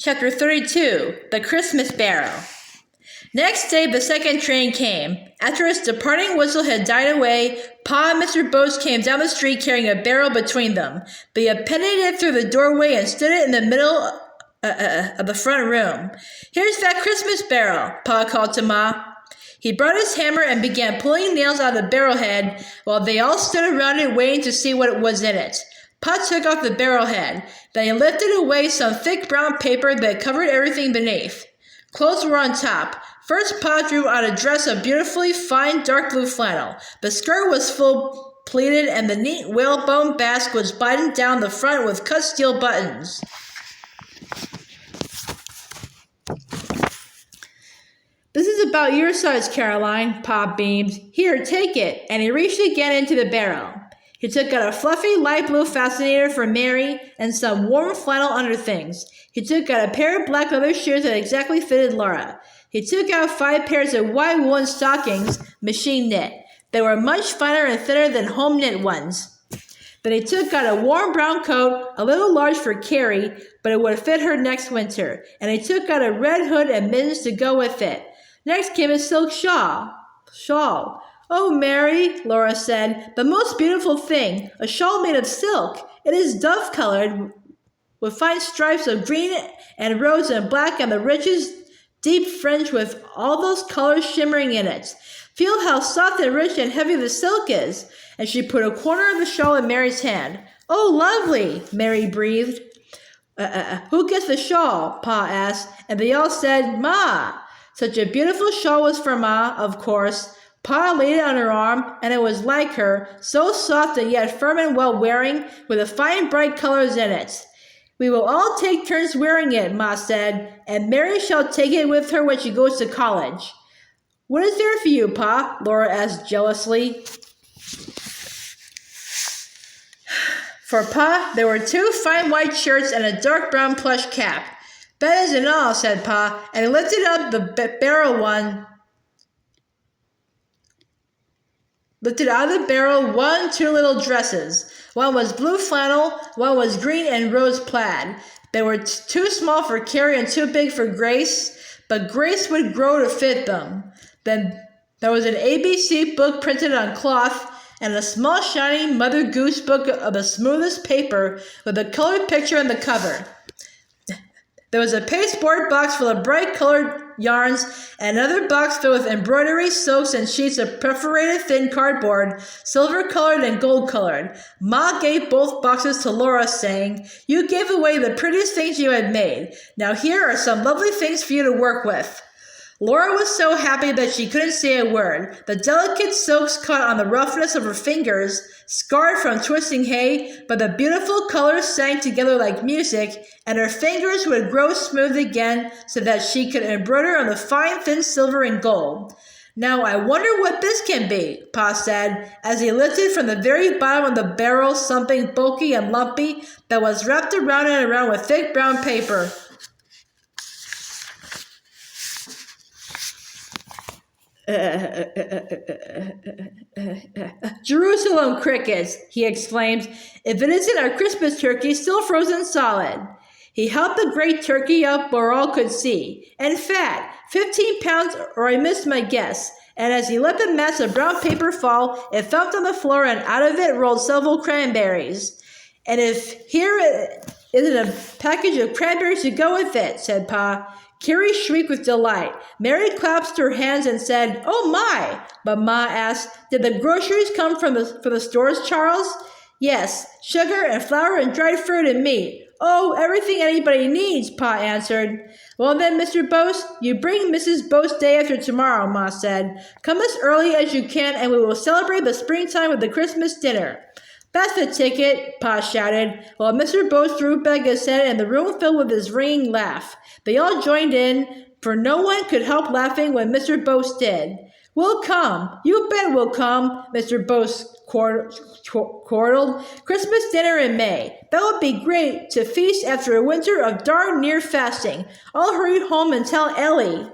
Chapter 32, The Christmas Barrel. Next day, the second train came. After its departing whistle had died away, Pa and Mr. Bose came down the street carrying a barrel between them. They appended it through the doorway and stood it in the middle of the front room. "Here's that Christmas barrel," Pa called to Ma. He brought his hammer and began pulling nails out of the barrel head while they all stood around it waiting to see what was in it. Pa took off the barrel head. Then he lifted away some thick brown paper that covered everything beneath. Clothes were on top. First, Pa drew out a dress of beautifully fine dark blue flannel. The skirt was full pleated and the neat whalebone basque was buttoned down the front with cut steel buttons. "This is about your size, Caroline," Pa beamed. "Here, take it," and he reached again into the barrel. He took out a fluffy light blue fascinator for Mary and some warm flannel underthings. He took out a pair of black leather shoes that exactly fitted Laura. He took out 5 pairs of white woolen stockings, machine knit. They were much finer and thinner than home knit ones. Then he took out a warm brown coat, a little large for Carrie, but it would fit her next winter. And he took out a red hood and mittens to go with it. Next came a silk shawl. "Oh, Mary," Laura said, "the most beautiful thing, a shawl made of silk. It is dove-colored with fine stripes of green and rose and black and the richest deep fringe with all those colors shimmering in it. Feel how soft and rich and heavy the silk is." And she put a corner of the shawl in Mary's hand. "Oh, lovely," Mary breathed. Who gets the shawl?" Pa asked, and they all said, "Ma." Such a beautiful shawl was for Ma, of course. Pa laid it on her arm, and it was like her, so soft and yet firm and well-wearing, with the fine bright colors in it. "We will all take turns wearing it," Ma said, "and Mary shall take it with her when she goes to college." "What is there for you, Pa?" Laura asked jealously. For Pa, there were 2 fine white shirts and a dark brown plush cap. "That isn't all," said Pa, and he lifted up the lifted out of the barrel 2 little dresses. One was blue flannel, one was green and rose plaid. They were too small for Carrie and too big for Grace, but Grace would grow to fit them. Then there was an ABC book printed on cloth, and a small shiny Mother Goose book of the smoothest paper with a colored picture on the cover. There was a pasteboard box full of bright colored yarns and another box filled with embroidery, silks, and sheets of perforated thin cardboard, silver-colored and gold-colored. Ma gave both boxes to Laura, saying, "You gave away the prettiest things you had made. Now here are some lovely things for you to work with." Laura was so happy that she couldn't say a word. The delicate silks caught on the roughness of her fingers, scarred from twisting hay, but the beautiful colors sang together like music, and her fingers would grow smooth again so that she could embroider on the fine thin silver and gold. "Now I wonder what this can be," Pa said, as he lifted from the very bottom of the barrel something bulky and lumpy that was wrapped around and around with thick brown paper. "Jerusalem crickets," he exclaimed. "If it isn't our Christmas turkey still frozen solid." He held the great turkey up where all could see. And fat, 15 pounds, or I missed my guess. And as he let the mass of brown paper fall, it thumped on the floor, and out of it rolled several cranberries. "And if here isn't a package of cranberries to go with it," said Pa. Carrie shrieked with delight. Mary clasped her hands and said, "Oh my!" But Ma asked, "Did the groceries come for the stores, Charles?" "Yes, sugar and flour and dried fruit and meat." "Oh, everything anybody needs," Pa answered. "Well then, Mr. Bose, you bring Mrs. Bose day after tomorrow," Ma said. "Come as early as you can and we will celebrate the springtime with the Christmas dinner." "That's the ticket," Pa shouted, while Mr. Bose threw back his head and the room filled with his ringing laugh. They all joined in, for no one could help laughing when Mr. Bose did. "We'll come. You bet we'll come," Mr. Bose chortled. "Christmas dinner in May. That would be great to feast after a winter of darn near fasting. I'll hurry home and tell Ellie."